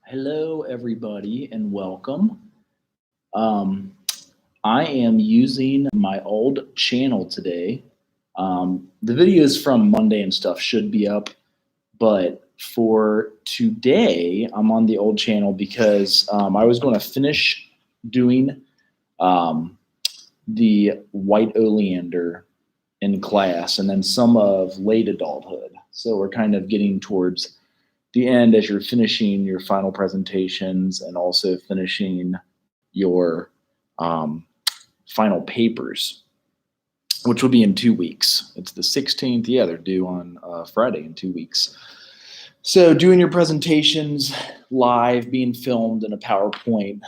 Hello, everybody, and welcome. Um, I am using my old channel today. The videos from Monday and stuff should be up, but for today, I'm on the old channel because I was going to finish doing um, the white oleander in class and then some of late adulthood. So we're kind of getting towards the end as you're finishing your final presentations and also finishing your um, final papers, which will be in 2 weeks. It's the 16th. Yeah, they're due on Friday in 2 weeks. So doing your presentations live, being filmed in a PowerPoint,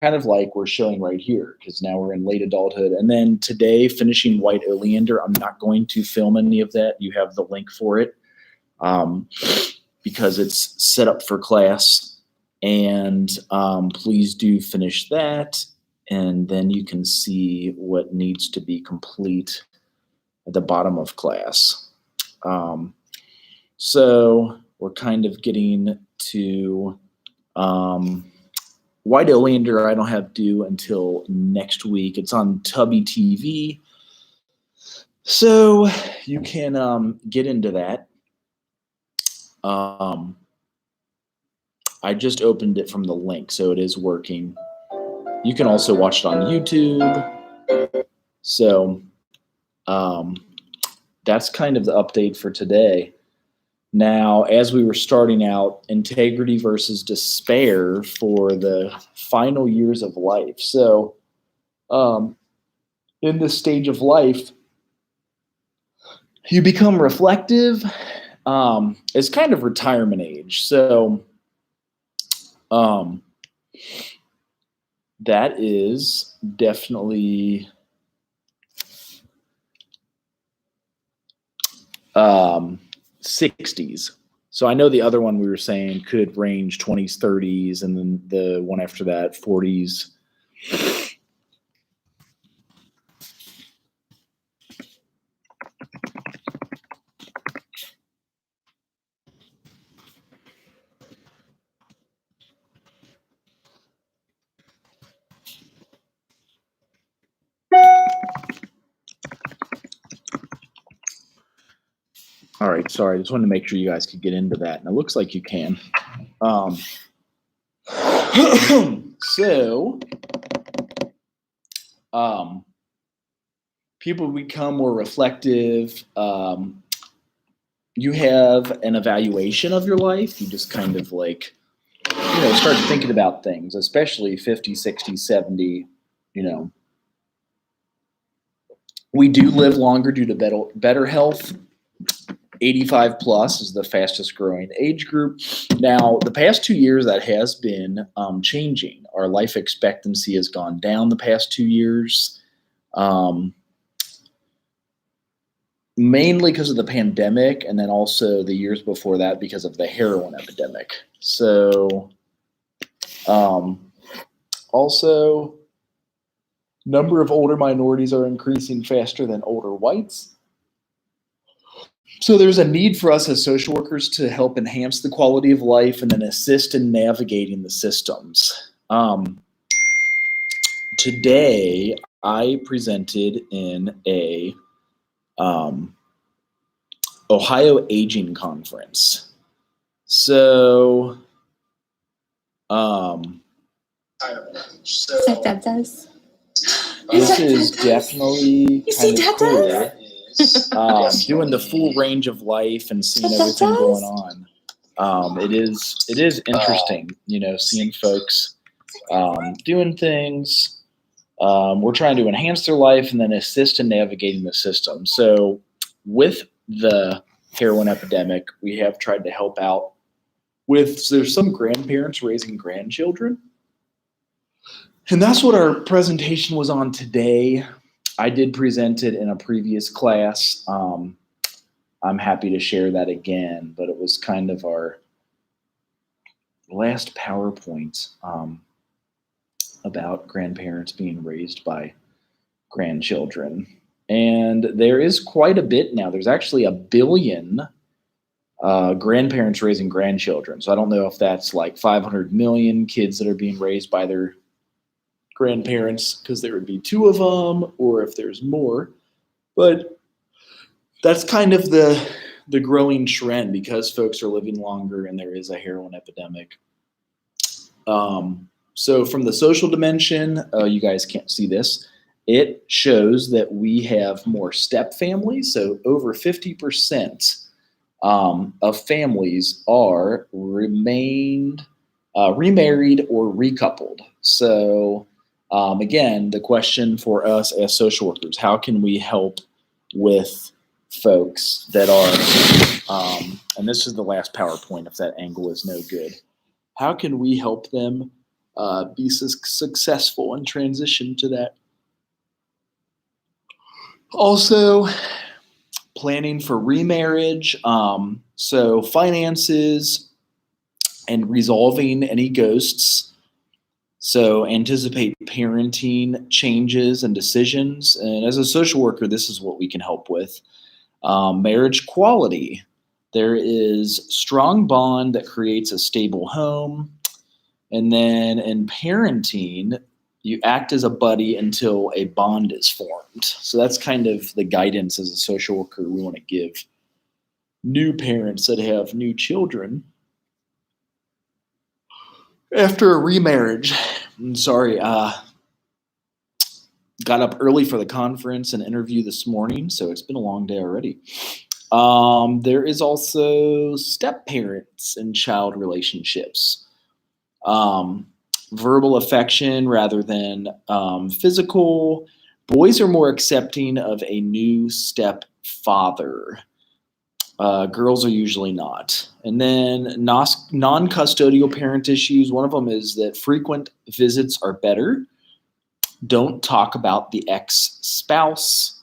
kind of like we're showing right here, because now we're in late adulthood. And then today, finishing white oleander. I'm not going to film any of that. You have the link for it. Because it's set up for class. And please do finish that. And then you can see what needs to be complete at the bottom of class. So we're kind of getting to white oleander. I don't have due until next week. It's on Tubby TV. So you can get into that. I just opened it from the link, so it is working. You can also watch it on YouTube. So that's kind of the update for today. Now, as we were starting out, integrity versus despair for the final years of life. So in this stage of life, you become reflective. It's kind of retirement age. So that is definitely 60s. So I know the other one we were saying could range 20s, 30s, and then the one after that, 40s. All right, sorry. I just wanted to make sure you guys could get into that, and it looks like you can. So, people become more reflective. You have an evaluation of your life. You just kind of like, start thinking about things, especially 50, 60, 70, We do live longer due to better health. 85 plus is the fastest growing age group. Now, the past 2 years, that has been changing. Our life expectancy has gone down the past 2 years, mainly because of the pandemic, and then also the years before that because of the heroin epidemic. So, also, number of older minorities are increasing faster than older whites. So there's a need for us as social workers to help enhance the quality of life and then assist in navigating the systems. Today, I presented in a Ohio Aging Conference. So, this is definitely kind of cool. Doing the full range of life and seeing everything going on. It is interesting, seeing folks doing things. We're trying to enhance their life and then assist in navigating the system. So with the heroin epidemic, we have tried to help out with, there's some grandparents raising grandchildren. And that's what our presentation was on today. I did present it in a previous class. I'm happy to share that again, but it was kind of our last PowerPoint about grandparents being raised by grandchildren. And there is quite a bit now. There's actually 1 billion grandparents raising grandchildren. So I don't know if that's like 500 million kids that are being raised by their grandparents because there would be two of them, or if there's more. But that's kind of the growing trend because folks are living longer and there is a heroin epidemic. So from the social dimension, you guys can't see this. It shows that we have more step families. So over 50% of families are remarried or recoupled. So again, the question for us as social workers, how can we help with folks that are, and this is the last PowerPoint if that angle is no good, how can we help them be successful and transition to that? Also, planning for remarriage, so finances and resolving any ghosts. So anticipate parenting changes and decisions. And as a social worker, this is what we can help with. Marriage quality. There is strong bond that creates a stable home. And then in parenting, you act as a buddy until a bond is formed. So that's kind of the guidance as a social worker we want to give new parents that have new children after a remarriage. I'm sorry, got up early for the conference and interview this morning, so it's been a long day already. There is also step parents and child relationships. Verbal affection rather than physical. Boys are more accepting of a new stepfather. Girls are usually not. And then non-custodial parent issues. One of them is that frequent visits are better. Don't talk about the ex-spouse.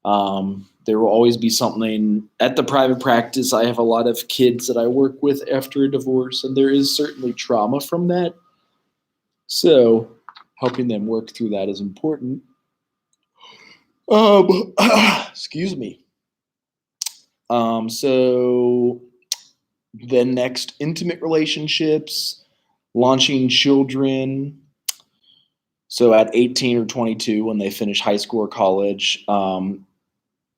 There will always be something at the private practice. I have a lot of kids that I work with after a divorce, and there is certainly trauma from that. So helping them work through that is important. Excuse me. So then next, intimate relationships, launching children. So at 18 or 22, when they finish high school or college, in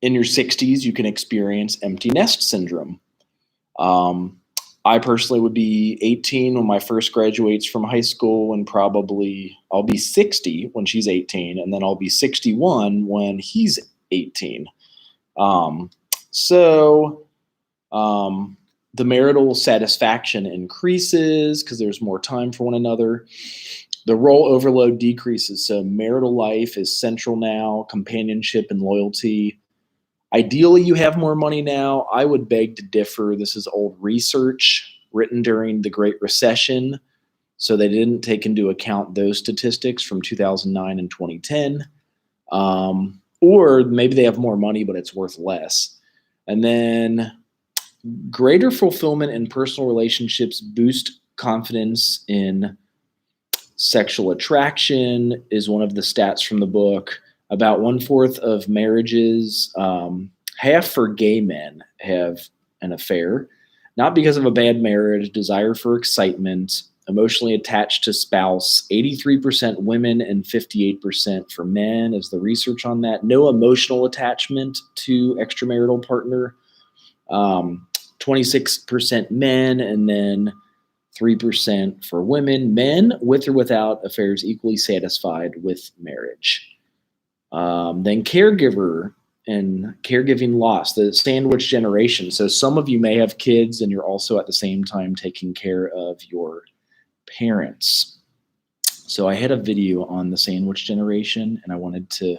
your 60s, you can experience empty nest syndrome. I personally would be 18 when my first graduates from high school, and probably I'll be 60 when she's 18, and then I'll be 61 when he's 18. The marital satisfaction increases because there's more time for one another. The role overload decreases. So marital life is central now, companionship and loyalty. Ideally, you have more money now. I would beg to differ. This is old research written during the Great Recession. So they didn't take into account those statistics from 2009 and 2010. Or maybe they have more money, but it's worth less. And then greater fulfillment in personal relationships boost confidence in sexual attraction is one of the stats from the book. About 1/4 of marriages, half for gay men have an affair, not because of a bad marriage, desire for excitement, emotionally attached to spouse, 83% women and 58% for men is the research on that. No emotional attachment to extramarital partner, 26% men, and then 3% for women. Men with or without affairs equally satisfied with marriage. Then caregiver and caregiving loss, the sandwich generation. So some of you may have kids and you're also at the same time taking care of your parents. So I had a video on the sandwich generation and I wanted to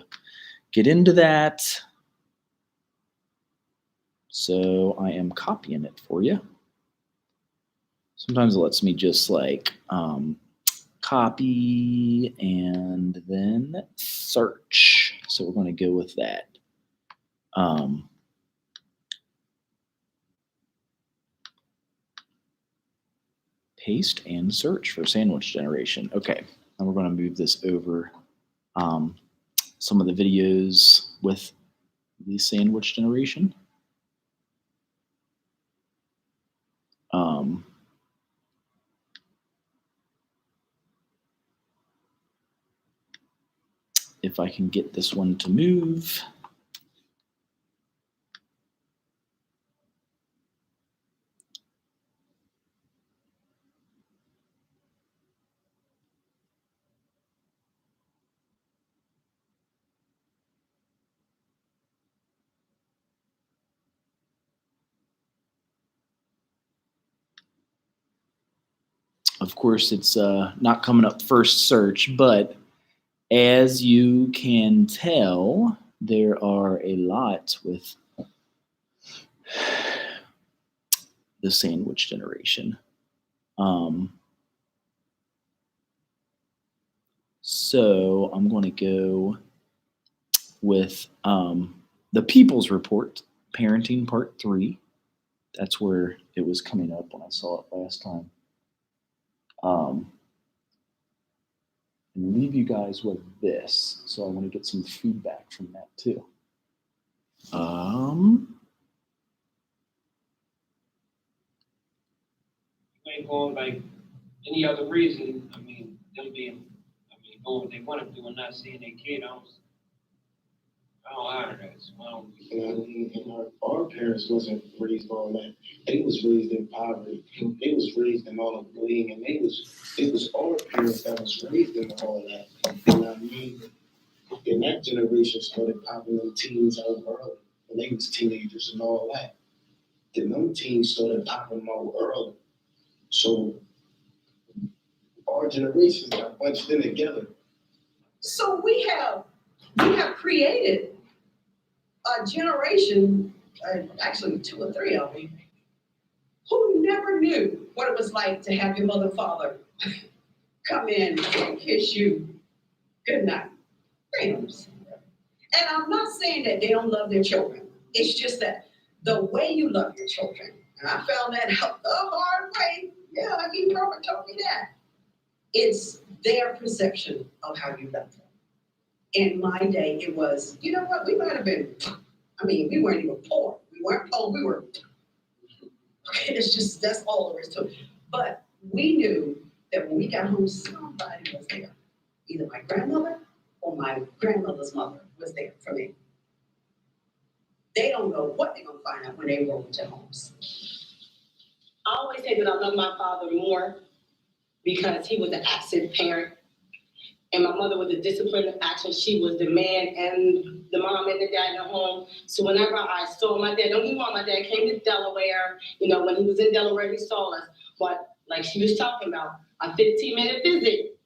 get into that. So I am copying it for you. Sometimes it lets me just like copy and then search. So we're going to go with that. Paste and search for sandwich generation. Okay, and we're going to move this over some of the videos with the sandwich generation. if I can get this one to move. Of course, it's not coming up first search, but as you can tell, there are a lot with the sandwich generation. So I'm going to go with the People's Report, Parenting Part 3. That's where it was coming up when I saw it last time. And leave you guys with this. So I want to get some feedback from that too. Ain't going like any other reason. I mean, them being, doing what they want to do and not seeing their kid. I don't honor that. So Our parents wasn't raised on that. They was raised in poverty. They was raised in all of bullying, and it was our parents that was raised in all that. And I mean, in that generation started popping them teens out early, when they was teenagers and all that. Then them teens started popping them out early. So our generations got bunched in together. So we have created a generation, actually 2 or 3 of them, who never knew what it was like to have your mother and father come in and kiss you good night. They don't understand that. And I'm not saying that they don't love their children. It's just that the way you love your children, and I found that out the hard way. Yeah, he probably told me that. It's their perception of how you love them. In my day, it was, you know what, we might have been, we weren't even poor. We weren't poor, we were, okay, that's all there is to it. But we knew that when we got home, somebody was there. Either my grandmother or my grandmother's mother was there for me. They don't know what they're going to find out when they roll into homes. I always say that I love my father more because he was an absent parent. And my mother was a disciplined action. She was the man and the mom and the dad in the home. So whenever I saw my dad, don't get me wrong, my dad came to Delaware. When he was in Delaware, he saw us. But like she was talking about, a 15-minute visit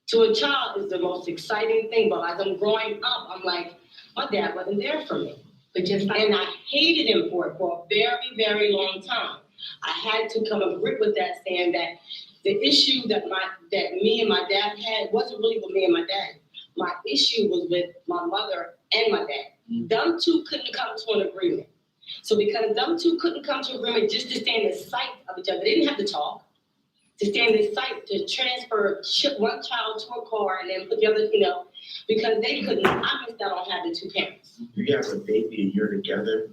to a child is the most exciting thing. But as I'm growing up, I'm like, my dad wasn't there for me. And I hated him for it for a very, very long time. I had to come to grip with that, saying that the issue that me and my dad had wasn't really with me and my dad. My issue was with my mother and my dad. Them two couldn't come to an agreement. So because them two couldn't come to an agreement just to stay in the sight of each other, they didn't have to talk. To stay in the sight, to transfer one child to a car and then put the other, because they couldn't. I missed out on having 2 parents. You have a baby and you're together.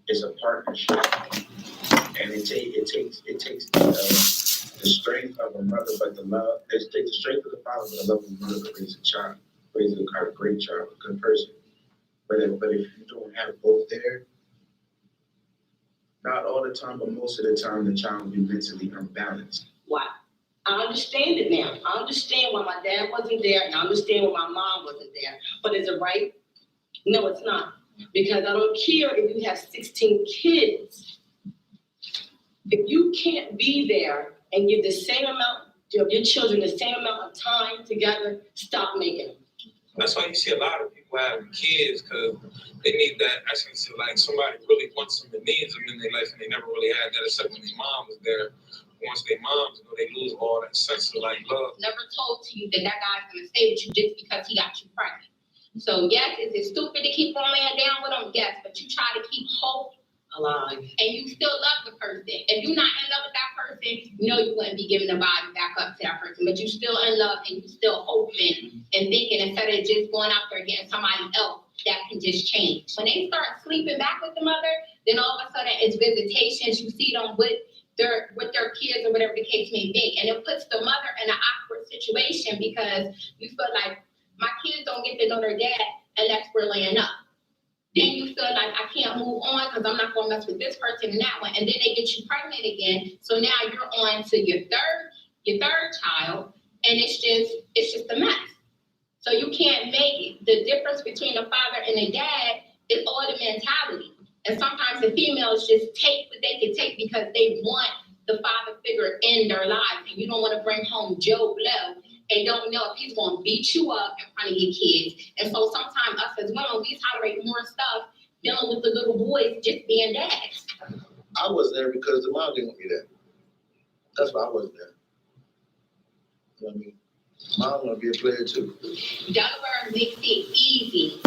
It's a partnership, and it takes the strength of a mother, but the love. It takes the strength of the father, but the love of the mother to raise a child, raise a great child, a good person. But if you don't have both there, not all the time, but most of the time, the child will be mentally unbalanced. Why? I understand it now. I understand why my dad wasn't there, and I understand why my mom wasn't there. But is it right? No, it's not. Because I don't care if you have 16 kids. If you can't be there and give the same amount of your children the same amount of time together, stop making them. That's why you see a lot of people having kids, because they need that essence of like somebody really wants them and needs them in their life, and they never really had that except when their mom was there. Once their moms go, they lose all that sense of like love. Never told to you that guy's gonna stay with you just because he got you pregnant. So yes, is it stupid to keep on laying down with him? Yes, but you try to keep hope alive, and you still love the person. If you're not in love with that person, you know you wouldn't be giving the body back up to that person. But you still in love, and you still hoping and thinking instead of just going out there and getting somebody else that can just change. When they start sleeping back with the mother, then all of a sudden it's visitations. You see them with their kids or whatever the case may be. And it puts the mother in an awkward situation because you feel like My kids don't get to know their dad unless we're laying up. Then you feel like I can't move on because I'm not going to mess with this person and that one. And then they get you pregnant again. So now you're on to your third child, and it's just a mess. So you can't make it. The difference between a father and a dad is all the mentality. And sometimes the females just take what they can take because they want the father figure in their lives. And you don't want to bring home Joe Blow and don't know if he's going to beat you up in front of your kids. And so sometimes us as women, we tolerate more stuff dealing with the little boys just being dads. I wasn't there because the mom didn't want me there. That's why I wasn't there. You know what I mean? Mom want to be a player too. Delaware makes it easy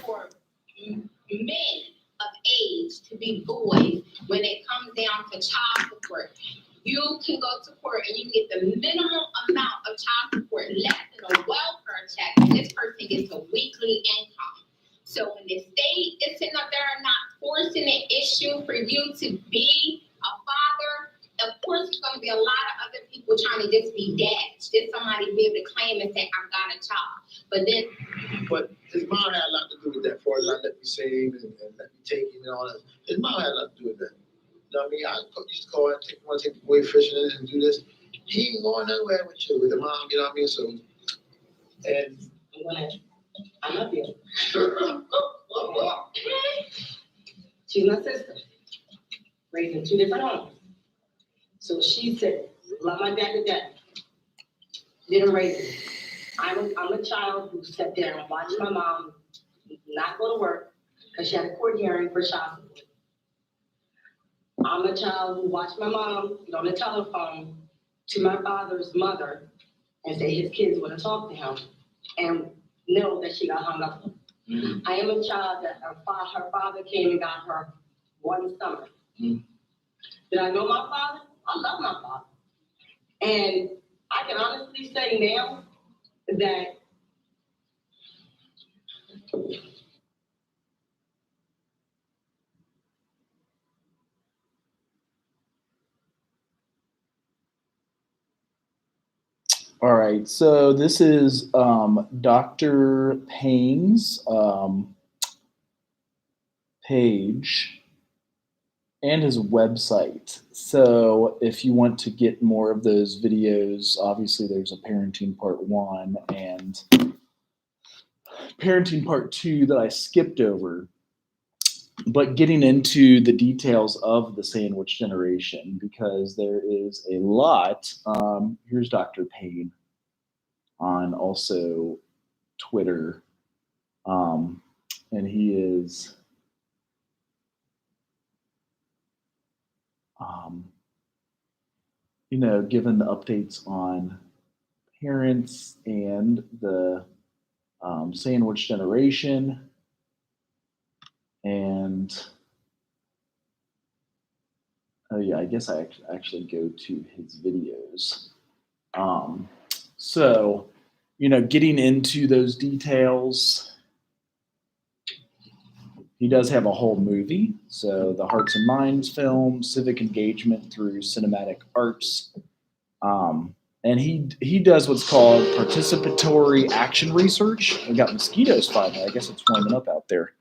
for men of age to be boys when it comes down to child support. You can go to court and you can get the minimum amount of child support less than a welfare check, and this person gets a weekly income. So when the state is sitting up there not forcing an issue for you to be a father, of course there's going to be a lot of other people trying to just be dads, just somebody be able to claim and say, I've got a child. But his mom had a lot to do with that. For not let me save and let me take it and all that. His mom had a lot to do with that. You know what I mean? I used to call and take the boy fishing and do this. He ain't going nowhere with you, with the mom, you know what I mean? So, and I love you. She's my sister, raised in 2 different homes. So she said, love my dad to death. Didn't raise me. I'm a child who sat there and watched my mom not go to work because she had a court hearing for child support. I'm a child who watched my mom get on the telephone to my father's mother and say his kids wouldn't talk to him and know that she got hung up on. Mm-hmm. I am a child that her father came and got her one summer. Mm-hmm. Did I know my father? I love my father. And I can honestly say now that All right, so this is Dr. Payne's page and his website. So if you want to get more of those videos, obviously there's a parenting part 1 and parenting part 2 that I skipped over. But getting into the details of the sandwich generation, because there is a lot. Here's Dr. Payne on also Twitter. And he is given the updates on parents and the sandwich generation. And oh yeah, I guess I actually go to his videos. So, getting into those details, he does have a whole movie. So the Hearts and Minds film, civic engagement through cinematic arts. And he does what's called participatory action research. We got mosquitoes finally. I guess it's warming up out there.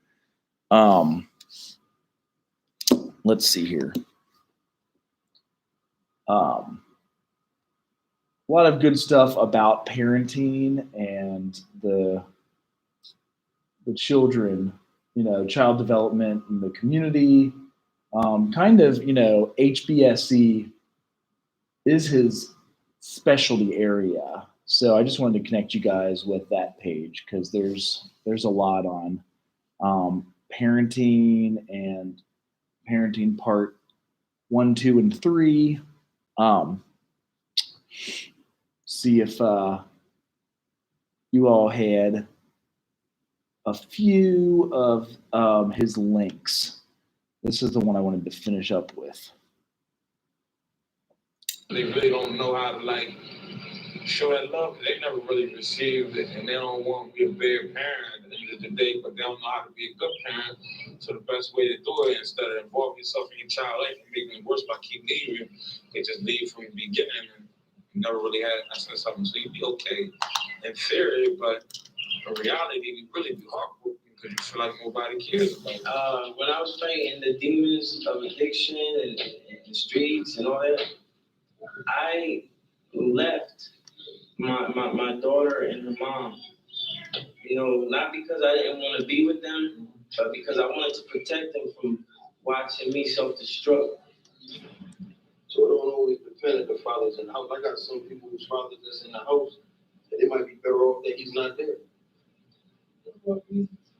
Let's see here. A lot of good stuff about parenting and the children, child development in the community. HBSE is his specialty area. So I just wanted to connect you guys with that page because there's a lot on parenting and parenting part 1, 2, and 3. See if you all had a few of his links. This is the one I wanted to finish up with. They really don't know how to show that love. They never really received it, and they don't want to be a bad parent at the end of the day, but they don't know how to be a good parent. So the best way to do it, instead of involving yourself in your child's life and making it worse by keep leaving, they just leave from the beginning and never really had access to something. So you'd be okay in theory, but in reality, we really be heartbroken because you feel like nobody cares about you. When I was fighting the demons of addiction and the streets and all that, I left my daughter and her mom. You know, not because I didn't want to be with them, but because I wanted to protect them from watching me self-destruct. So it don't always depend if the father's in the house. I got some people whose father that's in the house, and it might be better off that he's not there.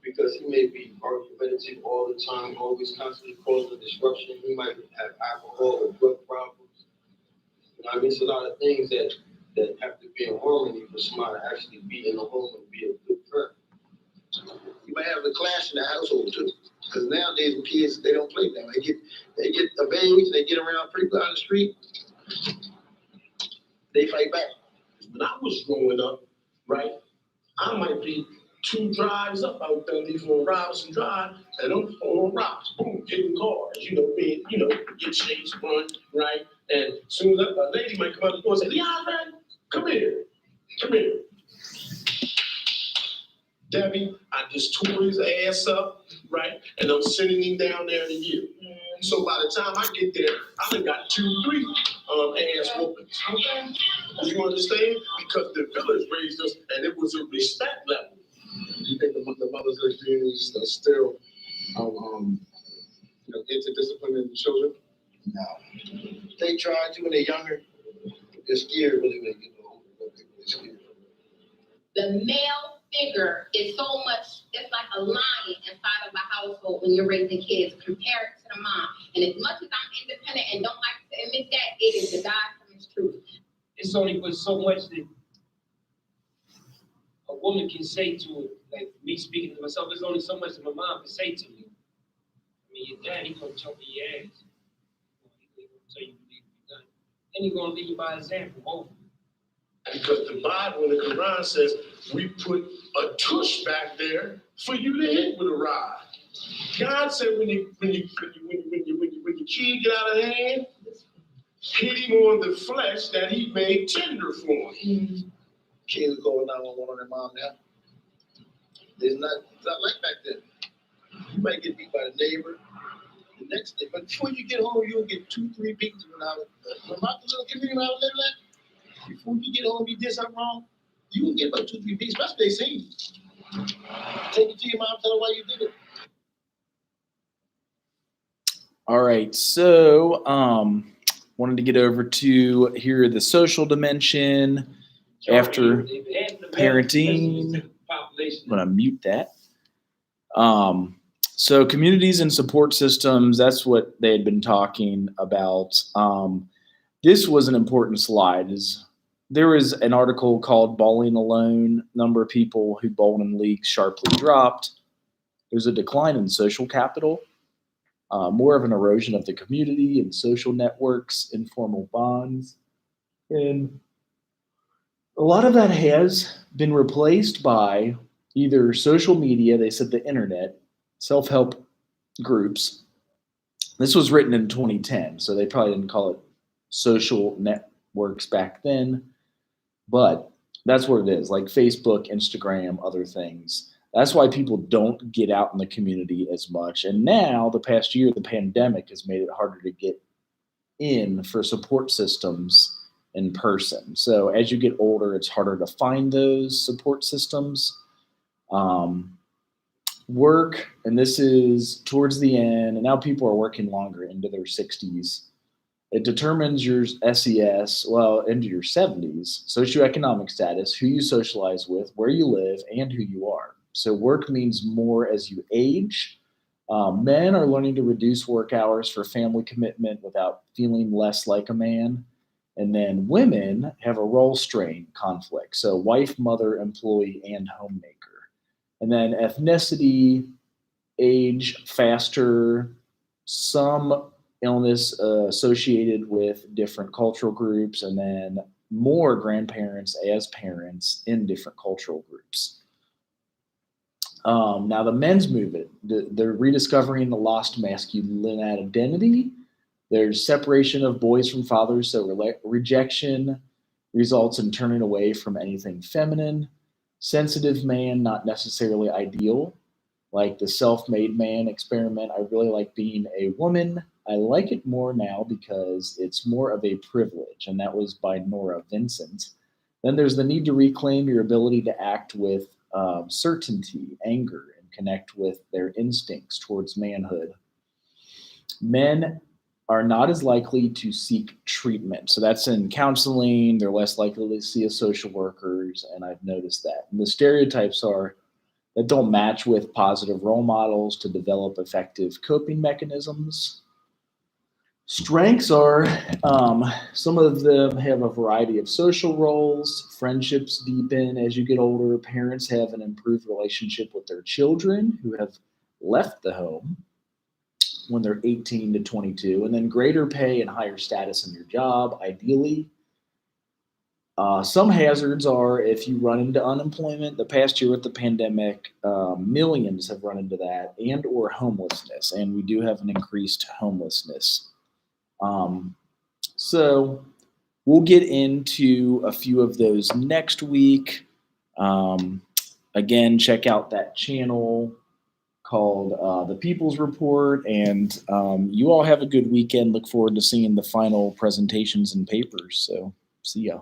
Because he may be argumentative all the time, always constantly causing disruption. He might have alcohol or drug problems. You know, I mean, it's a lot of things that have to be in harmony for somebody to actually be in the home and be a good parent. You might have a clash in the household too. Because nowadays with kids, they don't play that. They get of age, they get around pretty good on the street, they fight back. When I was growing up, right, I might be 2 drives up out there from Robinson Drive, and I'm on rocks, boom, getting cars, get chased, run, right? And soon as a lady might come out the door and say, Leandre, come here. Debbie, I just tore his ass up, right? And I'm sending him down there to you. So by the time I get there, I done got 2, 3 ass whoopings. Okay? You understand? Because the village raised us, and it was a respect level. You think the mothers of the communities are still, into disciplining the children? No. They try to when they're younger. They're scared really when they get older. They're scared. The male figure is so much, it's like a lion inside of a household when you're raising kids compared to the mom. And as much as I'm independent and don't like to admit that, it is the God from His truth. It's only but so much that a woman can say to it. Like me speaking to myself, there's only so much that my mom can say to me. I mean, your daddy gonna jump in your ass. He gonna tell you what needs to be done. And he's gonna lead you by example, both. Because the Bible and the Quran says we put a tush back there for you to hit with a rod. God said when your kid get out of hand, hit him on the flesh that He made tender for him. Kids go 911 on their mom now. It's not like back then. You might get beat by the neighbor. The next day, but before you get home, you'll get 2, 3 beatings. When my little community when I was living that, before you get home, you did something wrong, you can get about 2, 3 beats, especially they see you. Take it to your mom, tell her why you did it. All right, so wanted to get over to here the social dimension after parenting. I'm gonna mute that. So communities and support systems, that's what they had been talking about. This was an important slide. There was an article called Bowling Alone, number of people who bowled in leagues sharply dropped. There's a decline in social capital, more of an erosion of the community and social networks, informal bonds. And a lot of that has been replaced by either social media, they said the internet, self-help groups. This was written in 2010, so they probably didn't call it social networks back then, but that's what it is, like Facebook, Instagram, other things. That's why people don't get out in the community as much. And now, the past year, the pandemic has made it harder to get in for support systems in person. So as you get older, it's harder to find those support systems. Work, and this is towards the end, and now people are working longer into their 60s. It determines your SES, well, into your 70s, socioeconomic status, who you socialize with, where you live, and who you are. So work means more as you age. Men are learning to reduce work hours for family commitment without feeling less like a man. And then women have a role strain conflict. So wife, mother, employee, and homemaker. And then ethnicity, age, faster, some illness associated with different cultural groups, and then more grandparents as parents in different cultural groups. Now the men's movement, they're rediscovering the lost masculine identity. There's separation of boys from fathers, so rejection results in turning away from anything feminine. Sensitive man, not necessarily ideal. Like the self-made man experiment, I really like being a woman. I like it more now because it's more of a privilege, and that was by Nora Vincent. Then there's the need to reclaim your ability to act with certainty, anger, and connect with their instincts towards manhood. Men are not as likely to seek treatment. So that's in counseling. They're less likely to see a social workers, and I've noticed that. And the stereotypes are that don't match with positive role models to develop effective coping mechanisms. Strengths are some of them have a variety of social roles. Friendships deepen as you get older. Parents have an improved relationship with their children who have left the home when they're 18 to 22, and then greater pay and higher status in your job, ideally. Some hazards are if you run into unemployment. The past year with the pandemic, millions have run into that, and or homelessness, and we do have an increased homelessness. So we'll get into a few of those next week. Again, check out that channel called The People's Report, and you all have a good weekend. Look forward to seeing the final presentations and papers. So see ya.